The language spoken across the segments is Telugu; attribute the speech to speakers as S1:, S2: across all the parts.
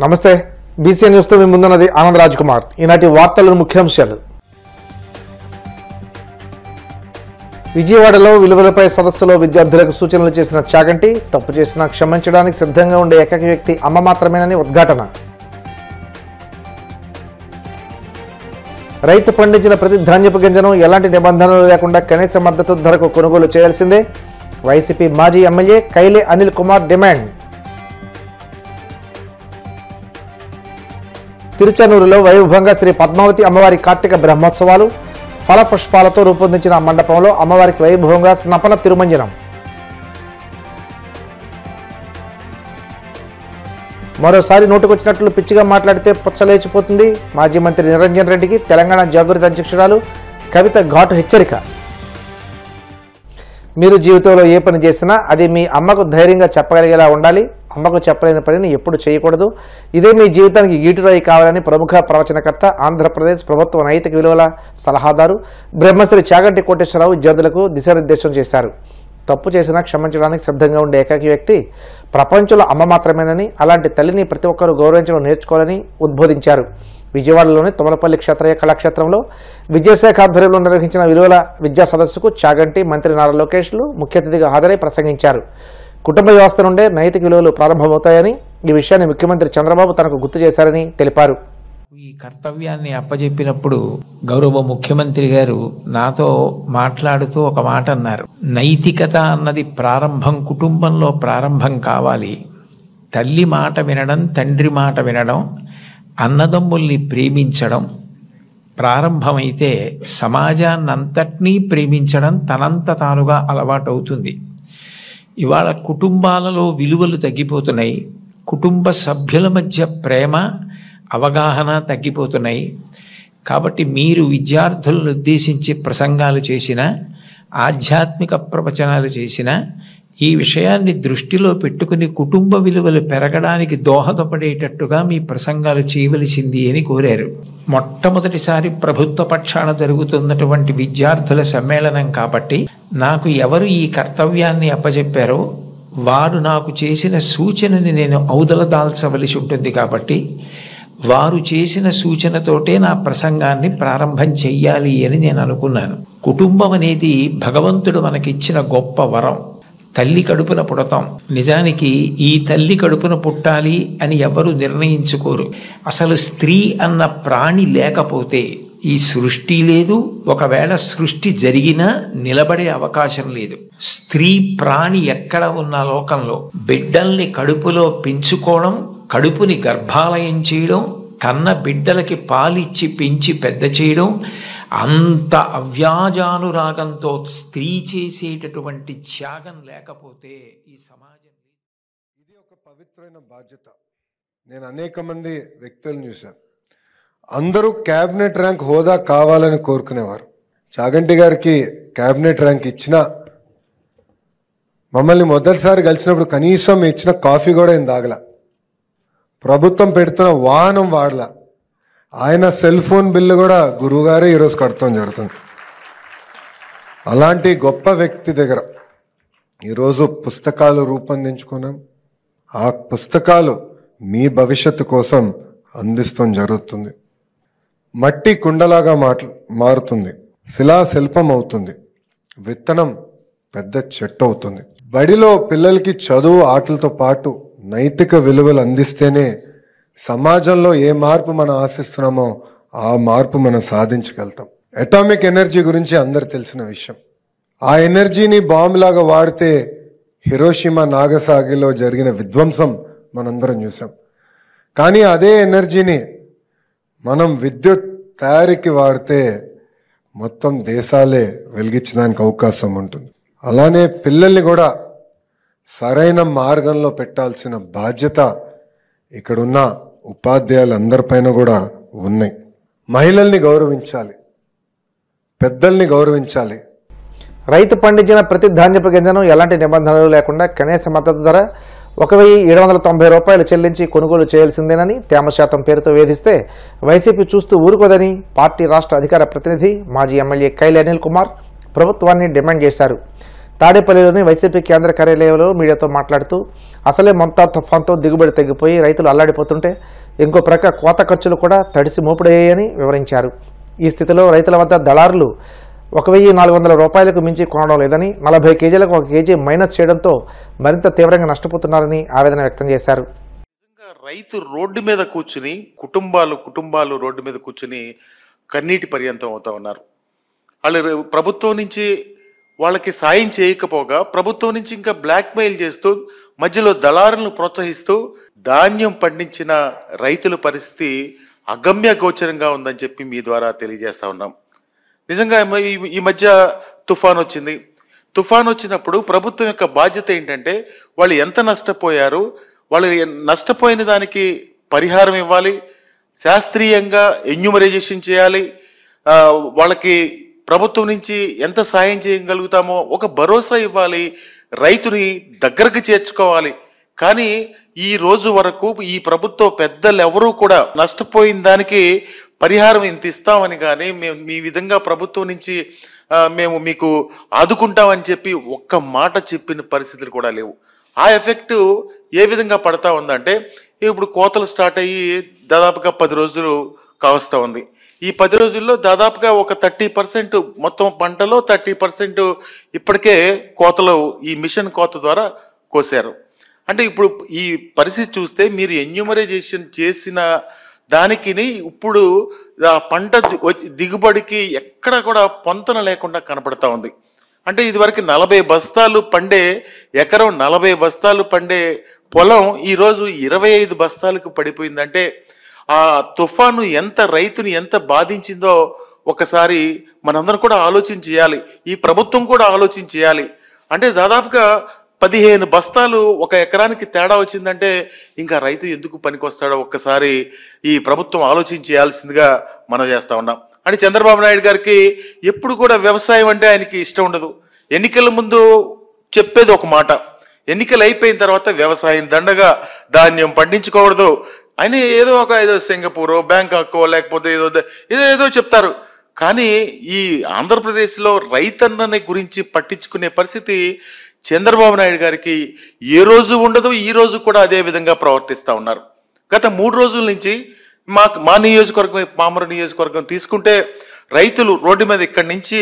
S1: నమస్తే బీసీ న్యూస్ తో మీ ముందున్నది ఆనంద్ రాజ్ కుమార్. ఈనాటి వార్తల ముఖ్యాంశాలు. విజయవాడలో విలువలపై సదస్సులో విద్యార్థులకు సూచనలు చేసిన చాగంటి, తప్పు చేసినా క్షమించడానికి సిద్ధంగా ఉండే ఏకైక వ్యక్తి అమ్మ మాత్రమేనని ఉద్ఘాటన. రైతు పండించిన ప్రతి ధాన్యపు గింజను ఎలాంటి నిబంధనలు లేకుండా కనీస మద్దతు ధరకు కొనుగోలు చేయాల్సిందే వైసీపీ మాజీ ఎమ్మెల్యే కైలే అనిల్ కుమార్ డిమాండ్. తిరుచానూరులో వైభవంగా శ్రీ పద్మావతి అమ్మవారి కార్తీక బ్రహ్మోత్సవాలు. ఫలపుష్పాలతో రూపొందించిన మండపంలో అమ్మవారికి వైభవంగా స్నపన తిరుమంజనం. మరోసారి నోటుకొచ్చినట్లు పిచ్చిగా మాట్లాడితే పుచ్చలేచిపోతుంది. మాజీ మంత్రి నిరంజన్ రెడ్డికి తెలంగాణ జాగృతి అధ్యక్షురాలు కవిత ఘాటు హెచ్చరిక. మీరు జీవితంలో ఏ పని చేసినా అది మీ అమ్మకు ధైర్యంగా చెప్పగలిగేలా ఉండాలి. అమ్మకు చెప్పలేని పనిని ఎప్పుడు చేయకూడదు. ఇదే మీ జీవితానికి గీటురాయి కావాలని ప్రముఖ ప్రవచనకర్త, ఆంధ్రప్రదేశ్ ప్రభుత్వ నైతిక విలువల సలహాదారు బ్రహ్మశ్రీ చాగంటి కోటేశ్వరరావు విద్యార్థులకు దిశానిర్దేశం చేశారు. తప్పు చేసినా క్షమించడానికి సిద్ధంగా ఉండే ఏకైక వ్యక్తి ప్రపంచంలో అమ్మ మాత్రమేనని, అలాంటి తల్లిని ప్రతి ఒక్కరూ గౌరవించడం నేర్చుకోవాలని ఉద్బోధించారు. విజయవాడలోని తుమ్మలపల్లి క్షేత్రయ్య కళాక్షేత్రంలో విద్యాశాఖ ఆధ్వర్యంలో నిర్వహించిన విలువల విద్యా సదస్సుకు చాగంటి, మంత్రి నారా లోకేష్లు ముఖ్య అతిథిగా హాజరై ప్రసంగించారు. కుటుంబ వ్యవస్థ నుండే నైతిక విలువలు ప్రారంభమవుతాయని, ఈ విషయాన్ని ముఖ్యమంత్రి చంద్రబాబు తనకు గుర్తు చేశారని తెలిపారు.
S2: ఈ కర్తవ్యాన్ని అప్పజెప్పినప్పుడు గౌరవ ముఖ్యమంత్రి గారు నాతో మాట్లాడుతూ ఒక మాట అన్నారు. నైతికత అన్నది ప్రారంభం కుటుంబంలో ప్రారంభం కావాలి. తల్లి మాట వినడం, తండ్రి మాట వినడం, అన్నదమ్ముల్ని ప్రేమించడం ప్రారంభమైతే సమాజాన్నంతటినీ ప్రేమించడం తనంత తానుగా అలవాటవుతుంది. ఇవాళ కుటుంబాలలో విలువలు తగ్గిపోతున్నాయి. కుటుంబ సభ్యుల మధ్య ప్రేమ, అవగాహన తగ్గిపోతున్నాయి. కాబట్టి మీరు విద్యార్థులను ఉద్దేశించి ప్రసంగాలు చేసిన, ఆధ్యాత్మిక ప్రవచనాలు చేసిన ఈ విషయాన్ని దృష్టిలో పెట్టుకుని కుటుంబ విలువలు పెరగడానికి దోహదపడేటట్టుగా మీ ప్రసంగాలు చేయవలసింది అని కోరారు. మొట్టమొదటిసారి ప్రభుత్వ పక్షాన జరుగుతున్నటువంటి విద్యార్థుల సమ్మేళనం కాబట్టి నాకు ఎవరు ఈ కర్తవ్యాన్ని అప్పచెప్పారో వారు నాకు చేసిన సూచనని నేను ఔదలదాల్చవలసి ఉంటుంది. కాబట్టి వారు చేసిన సూచనతోటే నా ప్రసంగాన్ని ప్రారంభం చెయ్యాలి అని నేను అనుకున్నాను. కుటుంబం అనేది భగవంతుడు మనకిచ్చిన గొప్ప వరం. తల్లి కడుపున పుడతాం. నిజానికి ఈ తల్లి కడుపున పుట్టాలి అని ఎవరు నిర్ణయించుకోరు. అసలు స్త్రీ అన్న ప్రాణి లేకపోతే ఈ సృష్టి లేదు. ఒకవేళ సృష్టి జరిగినా నిలబడే అవకాశం లేదు. స్త్రీ ప్రాణి ఎక్కడ ఉన్న లోకంలో బిడ్డల్ని కడుపులో పెంచుకోవడం, కడుపుని గర్భాలయం చేయడం, కన్న బిడ్డలకి పాలిచ్చి పెంచి పెద్ద చేయడం, అంత అవ్యాజానురాగంతో స్త్రీ చేసేటటువంటి త్యాగం లేకపోతే ఈ సమాజం.
S3: ఇది ఒక పవిత్రమైన బాధ్యత. నేను అనేక మంది వ్యక్తులను చూశాను. అందరూ క్యాబినెట్ ర్యాంక్ హోదా కావాలని కోరుకునేవారు. చాగంటి గారికి క్యాబినెట్ ర్యాంక్ ఇచ్చినా మమ్మల్ని మొదటిసారి కలిసినప్పుడు కనీసం ఇచ్చిన కాఫీ కూడా ఏం తాగల. ప్రభుత్వం పెడుతున్న వాహనం వాడలా. ఆయన సెల్ ఫోన్ బిల్లు కూడా గురువుగారే ఈరోజు కడతాం జరుగుతుంది. అలాంటి గొప్ప వ్యక్తి దగ్గర ఈరోజు పుస్తకాలు రూపొందించుకున్నాం. ఆ పుస్తకాలు మీ భవిష్యత్తు కోసం అందిస్తాం జరుగుతుంది. మట్టి కుండలాగా మారుతుంది, శిలా శిల్పం అవుతుంది, విత్తనం పెద్ద చెట్టు అవుతుంది. బడిలో పిల్లలకి చదువు, ఆటలతో పాటు నైతిక విలువలు అందిస్తేనే సమాజంలో ఏ మార్పు మనం ఆశిస్తున్నామో ఆ మార్పు మనం సాధించగలుగుతాం. అటామిక్ ఎనర్జీ గురించి అందరు తెలిసిన విషయం. ఆ ఎనర్జీని బాంబులాగా వాడితే హిరోషిమా, నాగసాగిలో జరిగిన విధ్వంసం మనందరం చూసాం. కానీ అదే ఎనర్జీని మనం విద్యుత్ తయారీకి వాడితే మొత్తం దేశాలే వెలిగించడానికి అవకాశం ఉంటుంది. అలానే పిల్లల్ని కూడా సరైన మార్గంలో పెట్టాల్సిన బాధ్యత ఇక్కడున్న ఉపాధ్యాయులందరిపైన కూడా ఉన్నాయి. మహిళల్ని గౌరవించాలి, పెద్దల్ని గౌరవించాలి.
S1: రైతు పండించిన ప్రతి ధాన్యపు గింజను ఎలాంటి నిబంధనలు లేకుండా కనీస మద్దతు ధర 1,790 రూపాయలు చెల్లించి కొనుగోలు చేయాల్సిందేనని, తేమ శాతం పేరుతో వేధిస్తే వైసీపీ చూస్తూ ఊరుకోదని పార్టీ రాష్ట్ర అధికార ప్రతినిధి మాజీ ఎమ్మెల్యే కైలే అనిల్ కుమార్ ప్రభుత్వాన్ని డిమాండ్ చేశారు. తాడేపల్లిలోని వైసీపీ కేంద్ర కార్యాలయంలో మీడియాతో మాట్లాడుతూ అసలే మొంతా తుఫాన్తో దిగుబడి తగ్గిపోయి రైతులు అల్లాడిపోతుంటే ఇంకో ప్రక్క కోత ఖర్చులు కూడా తడిసి మోపుడయ్యాయని వివరించారు. ఈ స్థితిలో రైతుల వద్ద దళారులు 1,400 రూపాయలకు మించి కొనడం లేదని, 40 కేజీలకు 1 కేజీ మైనస్ చేయడంతో మరింత తీవ్రంగా నష్టపోతున్నారని ఆవేదన వ్యక్తం చేశారు.
S4: రైతు రోడ్డు మీద కూర్చుని కుటుంబాలు రోడ్డు మీద కూర్చుని కన్నీటి పర్యంతం అవుతా ఉన్నారు. వాళ్ళు ప్రభుత్వం నుంచి వాళ్ళకి సాయం చేయకపోగా ప్రభుత్వం నుంచి ఇంకా బ్లాక్మెయిల్ చేస్తూ మధ్యలో దళారులను ప్రోత్సహిస్తూ ధాన్యం పండించిన రైతుల పరిస్థితి అగమ్య గోచరంగా ఉందని చెప్పి మీ ద్వారా తెలియజేస్తా ఉన్నాం. నిజంగా ఈ మధ్య తుఫాన్ వచ్చింది. తుఫాన్ వచ్చినప్పుడు ప్రభుత్వం యొక్క బాధ్యత ఏంటంటే వాళ్ళు ఎంత నష్టపోయారు, వాళ్ళు నష్టపోయిన దానికి పరిహారం ఇవ్వాలి, శాస్త్రీయంగా ఎన్యూమరైజేషన్ చేయాలి, వాళ్ళకి ప్రభుత్వం నుంచి ఎంత సాయం చేయగలుగుతామో ఒక భరోసా ఇవ్వాలి, రైతుని దగ్గరకు చేర్చుకోవాలి. కానీ ఈ రోజు వరకు ఈ ప్రభుత్వ పెద్దలు ఎవరూ కూడా నష్టపోయిన దానికి పరిహారం ఇంత ఇస్తామని కానీ మేము మీ విధంగా ప్రభుత్వం నుంచి మేము మీకు ఆదుకుంటామని చెప్పి ఒక్క మాట చెప్పిన పరిస్థితులు కూడా లేవు. ఆ ఎఫెక్ట్ ఏ విధంగా పడతా ఉందంటే ఇప్పుడు కోతలు స్టార్ట్ అయ్యి దాదాపుగా 10 రోజులు కావస్తా ఉంది. ఈ 10 రోజుల్లో దాదాపుగా ఒక 30% మొత్తం పంటలో 30% ఇప్పటికే కోతలు ఈ మిషన్ కోత ద్వారా కోసారు. అంటే ఇప్పుడు ఈ పరిస్థితి చూస్తే మీరు ఎన్యూమరైజేషన్ చేసిన దానికి ఇప్పుడు ఆ పంట దిగుబడికి ఎక్కడ కూడా పొంతన లేకుండా కనపడతా ఉంది. అంటే ఇదివరకు 40 బస్తాలు పండే ఎకరం 40 బస్తాలు పండే పొలం ఈరోజు 25 బస్తాలకు పడిపోయిందంటే ఆ తుఫాను రైతుని ఎంత బాధించిందో ఒకసారి మనందరం కూడా ఆలోచన చేయాలి. ఈ ప్రభుత్వం కూడా ఆలోచన చేయాలి. అంటే దాదాపుగా 15 బస్తాలు ఒక ఎకరానికి తేడా వచ్చిందంటే ఇంకా రైతు ఎందుకు పనికొస్తాడో ఒక్కసారి ఈ ప్రభుత్వం ఆలోచన చేయాల్సిందిగా మనం చేస్తా ఉన్నాం. అంటే చంద్రబాబు నాయుడు గారికి ఎప్పుడు కూడా వ్యవసాయం అంటే ఆయనకి ఇష్టం ఉండదు. ఎన్నికల ముందు చెప్పేది ఒక మాట, ఎన్నికలు అయిపోయిన తర్వాత వ్యవసాయం దండగా ధాన్యం పండించుకోకూడదు ఆయన ఏదో సింగపూర్ బ్యాంకాకో లేకపోతే ఏదో చెప్తారు. కానీ ఈ ఆంధ్రప్రదేశ్లో రైతన్నని గురించి పట్టించుకునే పరిస్థితి చంద్రబాబు నాయుడు గారికి ఏ రోజు ఉండదు. ఈ రోజు కూడా అదే విధంగా ప్రవర్తిస్తూ ఉన్నారు. గత 3 రోజుల నుంచి మా నియోజకవర్గం పామర నియోజకవర్గం తీసుకుంటే రైతులు రోడ్డు మీద ఇక్కడి నుంచి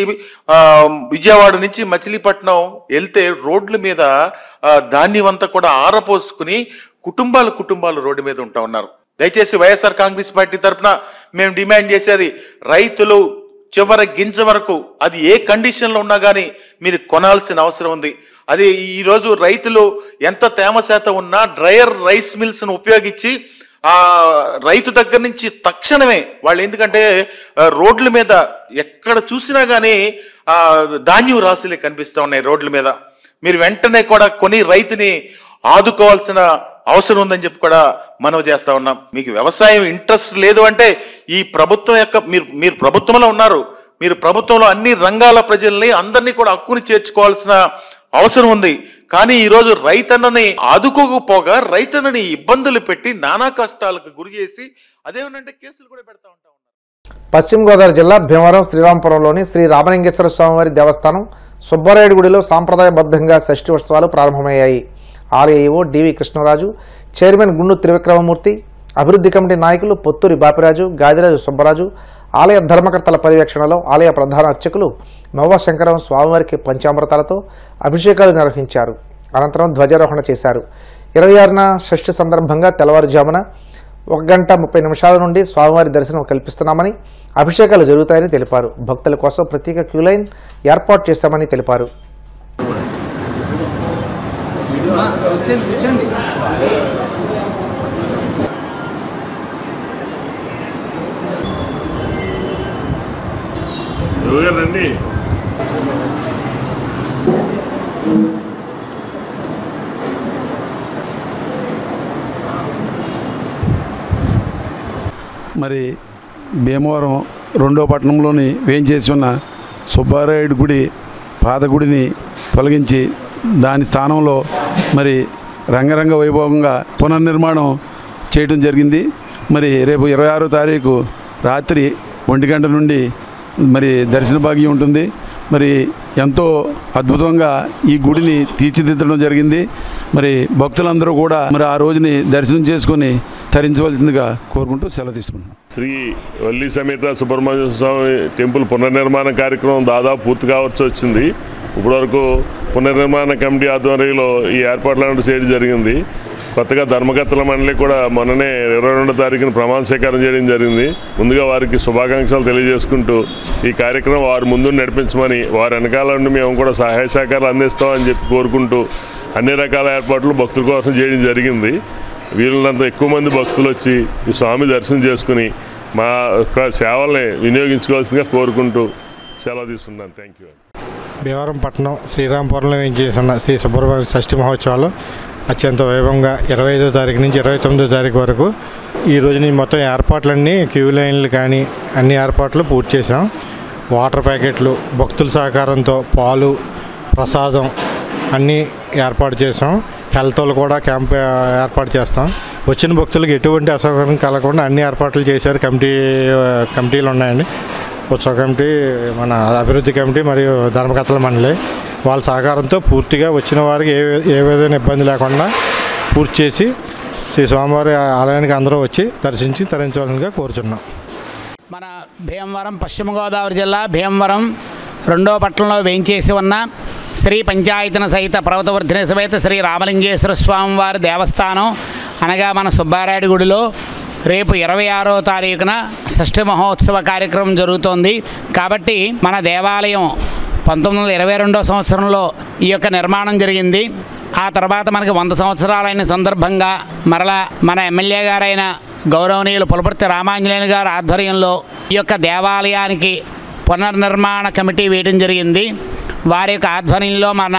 S4: విజయవాడ నుంచి మచిలీపట్నం వెళ్తే రోడ్ల మీద ధాన్యం అంతా కూడా ఆరపోసుకుని కుటుంబాలు రోడ్డు మీద ఉంటా ఉన్నారు. దయచేసి వైఎస్ఆర్ కాంగ్రెస్ పార్టీ తరఫున మేము డిమాండ్ చేసేది రైతులు చివరి గింజ వరకు అది ఏ కండిషన్లో ఉన్నా కానీ మీరు కొనాల్సిన అవసరం ఉంది. అది ఈరోజు రైతులు ఎంత తేమ శాతం ఉన్నా డ్రయర్ రైస్ మిల్స్ను ఉపయోగించి ఆ రైతు దగ్గర నుంచి తక్షణమే వాళ్ళు, ఎందుకంటే రోడ్ల మీద ఎక్కడ చూసినా కానీ ధాన్యం రాశులే కనిపిస్తూ ఉన్నాయి రోడ్ల మీద. మీరు వెంటనే కూడా కొని రైతుని ఆదుకోవాల్సిన అవసరం ఉందని చెప్పి కూడా మనం చేస్తా ఉన్నాం. మీకు వ్యవసాయం ఇంట్రెస్ట్ లేదు అంటే ఈ ప్రభుత్వం యొక్క మీరు ప్రభుత్వంలో ఉన్నారు, మీరు ప్రభుత్వంలో అన్ని రంగాల ప్రజల్ని అందరినీ కూడా హక్కుని చేర్చుకోవాల్సిన అవసరం ఉంది. కానీ ఈరోజు రైతన్నని ఆదుకోకపోగా రైతన్నని ఇబ్బందులు పెట్టి నానా కష్టాలకు గురి చేసి అదేమనంటే కేసులు కూడా పెడతా ఉంటా ఉన్నారు.
S1: పశ్చిమ గోదావరి జిల్లా భీమవరం శ్రీరాంపురంలోని శ్రీ రామలింగేశ్వర స్వామివారి దేవస్థానం సుబ్బారాయుడు గుడిలో సాంప్రదాయబద్ధంగా షష్ఠి ఉత్సవాలు ప్రారంభమయ్యాయి. ఆలయ ఈవో డివి కృష్ణరాజు, చైర్మన్ గుండు త్రివిక్రమమూర్తి, అభివృద్ధి కమిటీ నాయకులు పొత్తూరి బాపిరాజు, గాదిరాజు సుబ్బరాజు, ఆలయ ధర్మకర్తల పర్యవేక్షణలో ఆలయ ప్రధాన అర్చకులు నవ్వ శంకరం స్వామివారికి పంచామృతాలతో అభిషేకాలు నిర్వహించారు. అనంతరం ధ్వజారోహణ చేశారు. 26న షష్ఠి సందర్భంగా తెల్లవారుజామున 1:30 నుండి స్వామివారి దర్శనం కల్పిస్తున్నామని, అభిషేకాలు జరుగుతాయని తెలిపారు. భక్తుల కోసం ప్రత్యేక క్యూలైన్ ఏర్పాటు చేశామని తెలిపారు.
S5: మరి భీమవరం 2వ పట్టణంలోని వేయించేసి ఉన్న సుబ్బారాయుడు గుడి పాత గుడిని తొలగించి దాని స్థానంలో మరి రంగరంగ వైభవంగా పునర్నిర్మాణం చేయడం జరిగింది. మరి రేపు 26వ తారీఖు రాత్రి 1 గంట నుండి మరి దర్శన భాగ్యం ఉంటుంది. మరి ఎంతో అద్భుతంగా ఈ గుడిని తీర్చిదిద్దడం జరిగింది. మరి భక్తులందరూ కూడా మరి ఆ రోజుని దర్శనం చేసుకొని తరించవలసిందిగా కోరుకుంటూ సెలవు తీసుకుంటున్నాం.
S6: శ్రీ వల్లి సమేత సుబ్రహ్మణ్య స్వామి టెంపుల్ పునర్నిర్మాణ కార్యక్రమం దాదాపు పూర్తి కావచ్చు వచ్చింది. ఇప్పటివరకు పునర్నిర్మాణ కమిటీ ఆధ్వర్యంలో ఈ ఏర్పాట్లను చేయడం జరిగింది. కొత్తగా ధర్మకర్తల మండలి కూడా మొన్ననే 22వ తారీఖున ప్రమాణ స్వీకారం చేయడం జరిగింది. ముందుగా వారికి శుభాకాంక్షలు తెలియజేసుకుంటూ ఈ కార్యక్రమం వారి ముందు నడిపించమని, వారి వెనకాల నుండి మేము కూడా సహాయ సహకారాలు అందిస్తామని చెప్పి కోరుకుంటూ అన్ని రకాల ఏర్పాట్లు భక్తుల కోసం చేయడం జరిగింది. వీళ్ళంత ఎక్కువ మంది భక్తులు వచ్చి ఈ స్వామి దర్శనం చేసుకుని మా సేవల్ని వినియోగించుకోవాల్సిందిగా కోరుకుంటూ సెలవు తీసుకున్నాను. Thank you.
S7: భీమవరం పట్టణం శ్రీరాంపురంలో వేయించేసిన శ్రీ సుబ్రహ్మణ్య షష్ఠి మహోత్సవాలు అత్యంత వైభవంగా 25వ తారీఖు నుంచి 29వ తారీఖు వరకు ఈ రోజుని మొత్తం ఏర్పాట్లన్నీ క్యూ లైన్లు కానీ అన్ని ఏర్పాట్లు పూర్తి చేసాం. వాటర్ ప్యాకెట్లు భక్తుల సహకారంతో పాలు ప్రసాదం అన్నీ ఏర్పాటు చేసాం. హెల్త్ వాళ్ళు కూడా క్యాంప్ ఏర్పాటు చేస్తాం. వచ్చిన భక్తులకు ఎటువంటి అసౌకర్యం కలగకుండా అన్ని ఏర్పాట్లు చేశారు. కమిటీలు ఉన్నాయండి. ఉత్సవ కమిటీ, మన అభివృద్ధి కమిటీ మరియు ధర్మకర్తల మండలి వాళ్ళ సహకారంతో పూర్తిగా వచ్చిన వారికి ఏ విధమైన ఇబ్బంది లేకుండా పూర్తి చేసి శ్రీ స్వామివారి ఆలయానికి అందరూ వచ్చి దర్శించి తరించవలసిందిగా కోరుచున్నాం.
S8: మన భీమవరం పశ్చిమ గోదావరి జిల్లా భీమవరం 2వ పట్టణంలో వేయించేసి ఉన్న శ్రీ పంచాయతన సహిత పర్వతవర్ధిని సమేత శ్రీ రామలింగేశ్వర స్వామివారి దేవస్థానం అనగా మన సుబ్బారాయుడు గుడిలో రేపు 26వ తారీఖున షష్ఠి మహోత్సవ కార్యక్రమం జరుగుతోంది. కాబట్టి మన దేవాలయం 1922వ సంవత్సరంలో ఈ యొక్క నిర్మాణం జరిగింది. ఆ తర్వాత మనకి 100 సంవత్సరాలైన సందర్భంగా మరలా మన ఎమ్మెల్యే గారైన గౌరవనీయులు పులపర్తి రామాంజనేయులు గారి ఆధ్వర్యంలో ఈ యొక్క దేవాలయానికి పునర్నిర్మాణ కమిటీ వేయడం జరిగింది. వారి యొక్క ఆధ్వర్యంలో మన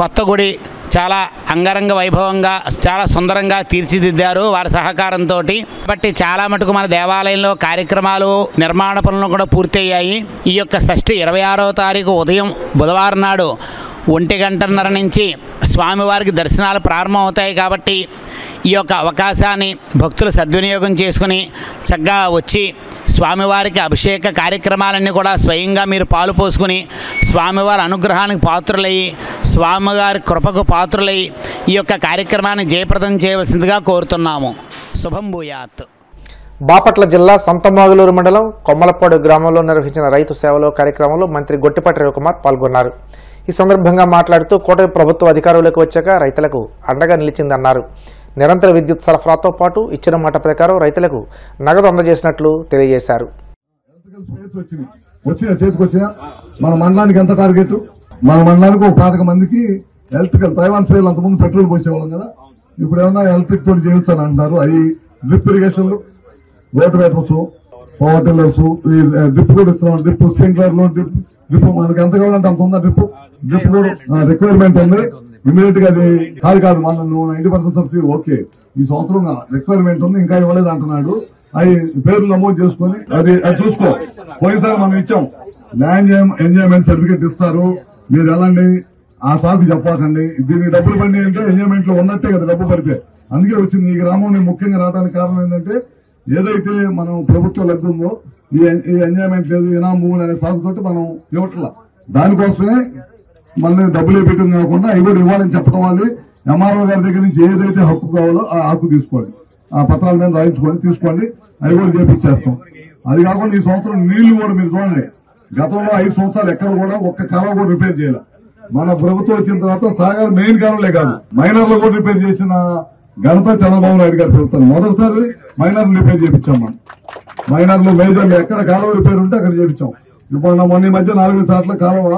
S8: కొత్త గుడి చాలా అంగరంగ వైభవంగా చాలా సుందరంగా తీర్చిదిద్దారు వారి సహకారంతో. కాబట్టి చాలా మటుకు మన దేవాలయంలో కార్యక్రమాలు నిర్మాణ పనులు కూడా పూర్తయ్యాయి. ఈ యొక్క షష్ఠి 26వ తారీఖు ఉదయం బుధవారం నాడు 1:30 నుంచి స్వామివారికి దర్శనాలు ప్రారంభమవుతాయి. కాబట్టి ఈ యొక్క అవకాశాన్ని భక్తులు సద్వినియోగం చేసుకుని చక్కగా వచ్చి స్వామివారికి అభిషేక కార్యక్రమాలన్నీ కూడా స్వయంగా మీరు పాలు పోసుకుని స్వామివారి అనుగ్రహానికి పాత్రులయ్యి స్వామివారి కృపకు పాత్రులయ్యి ఈ యొక్క కార్యక్రమాన్ని జయప్రదం చేయవలసిందిగా కోరుతున్నాము. శుభం భూయాత్.
S1: బాపట్ల జిల్లా సంతమాగులూరు మండలం కొమ్మలపాడు గ్రామంలో నిర్వహించిన రైతు సేవలో కార్యక్రమంలో మంత్రి గొట్టిపాటి రవికుమార్ పాల్గొన్నారు. ఈ సందర్భంగా మాట్లాడుతూ కూటమి ప్రభుత్వ అధికారంలోకి వచ్చాక రైతులకు అండగా నిలిచిందన్నారు. నిరంతర విద్యుత్ సరఫరాతో పాటు ఇచ్చిన మాట ప్రకారం రైతులకు నగదు అందజేసినట్లు తెలియజేశారు.
S9: మన మండలానికి ఎంత టార్గెట్? మన మండలానికి ఒక 5 మందికి ఎలక్ట్రికల్ తైవాన్ స్పేర్లు అంతకుముందు పెట్రోల్ పోసేవాళ్ళం కదా, ఇప్పుడు ఏమన్నా ఎలక్ట్రిక్ తోటి చేయించాలని అంటున్నారు. అవి డ్రిప్ ఇరిగేషన్లు, rotavators, power tillers, drip కూడా ఇస్తున్నాం. డ్రిప్ స్ప్రింక్లర్లు, డ్రిప్ మనకి ఎంత కావాలంటే అంత ఉందా? డ్రిప్ కూడా రిక్వైర్మెంట్ ఉంది. ఇమీడియట్ గా అది కాదు మన 90% సబ్సిడీ ఓకే, ఈ సంవత్సరం రిక్వైర్మెంట్ ఉంది ఇంకా ఇవ్వలేదు అంటున్నాడు. అవి పేర్లు నమోదు చేసుకుని అది చూసుకో. పోయినసారి మనం ఇచ్చాం ల్యాండ్ ఎంజాయ్మెంట్ సర్టిఫికేట్ ఇస్తారు, మీరు వెళ్ళండి, ఆ సాకు చెప్పకండి. దీనికి డబ్బులు పడి అంటే ఎంజాయ్మెంట్ లో ఉన్నట్టే కదా డబ్బు పడితే. అందుకే వచ్చింది ఈ గ్రామం ముఖ్యంగా రావడానికి కారణం ఏంటంటే ఏదైతే మనం ప్రభుత్వం లబ్ధి ఉందో ఈ ఎంజాయ్మెంట్ లేదు, ఇనాం భూములు అనే సాగుతోటి మనం ఇవ్వట్లా. దానికోసమే మళ్ళీ డబ్బులు పెట్టడం కాకుండా అవి కూడా ఇవ్వాలని చెప్పడం వాళ్ళు ఎంఆర్ఓ గారి దగ్గర నుంచి ఏదైతే హక్కు కావాలో ఆ హక్కు తీసుకోండి, ఆ పత్రాల మీద రాయించుకొని తీసుకోండి, అవి కూడా చేపించేస్తాం. అది కాకుండా ఈ సంవత్సరం నీళ్లు కూడా మీరు చూడండి, గతంలో 5 సంవత్సరాలు ఎక్కడ కూడా ఒక్క కాలువ కూడా రిపేర్ చేయాలి. మన ప్రభుత్వం వచ్చిన తర్వాత సాగర్ మెయిన్ కాలువలే కాదు మైనర్లు కూడా రిపేర్ చేసిన ఘనత చంద్రబాబు నాయుడు గారు ప్రభుత్వం. మొదటిసారి మైనర్లు రిపేర్ చేయించాం. మనం మైనర్లు మేజర్లు ఎక్కడ కాలువ రిపేర్ ఉంటే అక్కడ చేయించాం. ఇప్పుడు మొన్న మధ్య 4 చోట్ల కాలువ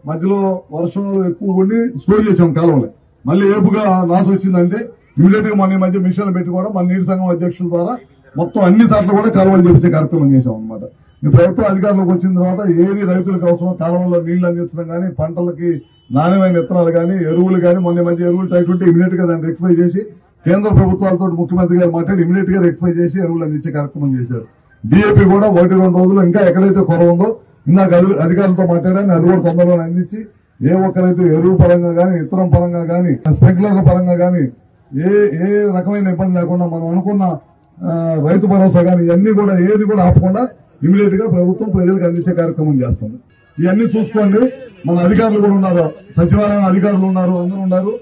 S9: మధ్యలో వర్షాలు ఎక్కువ ఉండి స్టోర్ చేసాం కాలువలు. మళ్ళీ ఏపుగా నాసు వచ్చిందంటే ఇమీడియట్ గా మన మధ్య మిషన్లు పెట్టి కూడా మన నీటి సంఘం అధ్యక్షుల ద్వారా మొత్తం అన్ని చోట్ల కూడా కాలువలు చేపించే కార్యక్రమం చేశాం అనమాట. ఈ ప్రభుత్వం అధికారంలోకి వచ్చిన తర్వాత ఏది రైతులకు అవసరం కాలువల్లో నీళ్లు అందించడం కానీ, పంటలకి నాణ్యమైన విత్తనాలు కానీ, ఎరువులు కానీ, మొన్న మధ్య ఎరువులు టైప్ ఉంటే ఇమీడియట్ గా దాన్ని రెక్టిఫై చేసి కేంద్ర ప్రభుత్వాలతో ముఖ్యమంత్రి గారు మాట్లాడి ఇమీడియట్ గా రెక్టిఫై చేసి ఎరువులు అందించే కార్యక్రమం చేశారు. డిఏపీ కూడా 1-2 రోజులు ఇంకా ఎక్కడైతే కొరవ ఉందో ఇందాక అధికారులతో మాట్లాడాను, అది కూడా తొందరలో అందించి ఏ ఒక్కరైతే ఎరువు పరంగా కానీ, ఇతరం పరంగా కానీ, స్ప్రింక్లర్ల పరంగా కానీ ఏ రకమైన ఇబ్బంది లేకుండా మనం అనుకున్న రైతు భరోసా కానీ ఇవన్నీ కూడా ఏది కూడా ఆపకుండా ఇమీడియట్ గా ప్రభుత్వం ప్రజలకు అందించే కార్యక్రమం చేస్తుంది. ఇవన్నీ చూసుకోండి. మన అధికారులు కూడా ఉన్నారు, సచివాలయం అధికారులు ఉన్నారు, అందరూ ఉన్నారు.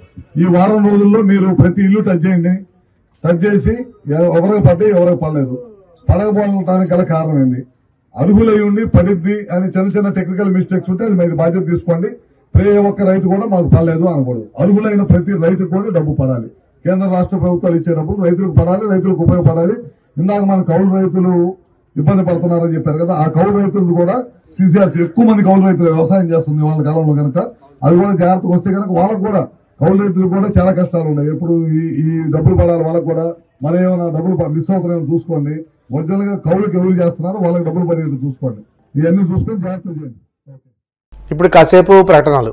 S9: ఈ వారం రోజుల్లో మీరు ప్రతి ఇల్లు టచ్ చేయండి. టచ్ చేసి ఎవరికి పడ్డాయి ఎవరికి పడలేదు, పడకపోవడానికి గల కారణం ఏంది, అర్హులై ఉండి పడిద్ది అని చిన్న చిన్న టెక్నికల్ మిస్టేక్స్ ఉంటే అది మీరు బాధ్యత తీసుకోండి. ఏ ఒక్క రైతు కూడా మాకు పడలేదు అనకూడదు. అర్హులైన ప్రతి రైతుకు కూడా డబ్బు పడాలి. కేంద్ర రాష్ట్ర ప్రభుత్వాలు ఇచ్చే డబ్బులు రైతులకు పడాలి, రైతులకు ఉపయోగపడాలి. ఇందాక మన కౌలు రైతులు ఇబ్బంది పడుతున్నారని చెప్పారు కదా, ఆ కౌలు రైతులు కూడా CCRC ఎక్కువ మంది కౌలు రైతులు వ్యవసాయం చేస్తుంది వాళ్ళ కాలంలో కనుక అది కూడా జాగ్రత్తగా వస్తే కనుక వాళ్ళకు కూడా కౌలు రైతులు కూడా చాలా కష్టాలు ఉన్నాయి. ఎప్పుడు ఈ డబ్బులు పడాలి వాళ్ళకు కూడా, మరి ఏమైనా డబ్బులు మిస్ అవుతున్నాయో చూసుకోండి. ఒరిజినల్ గా కౌలుకి ఎవరు చేస్తున్నారు వాళ్ళకి డబ్బులు పడేది చూసుకోండి. ఇవన్నీ చూసుకొని జాగ్రత్త చేయండి.
S1: ఇప్పుడు కాసేపు ప్రకటనలు.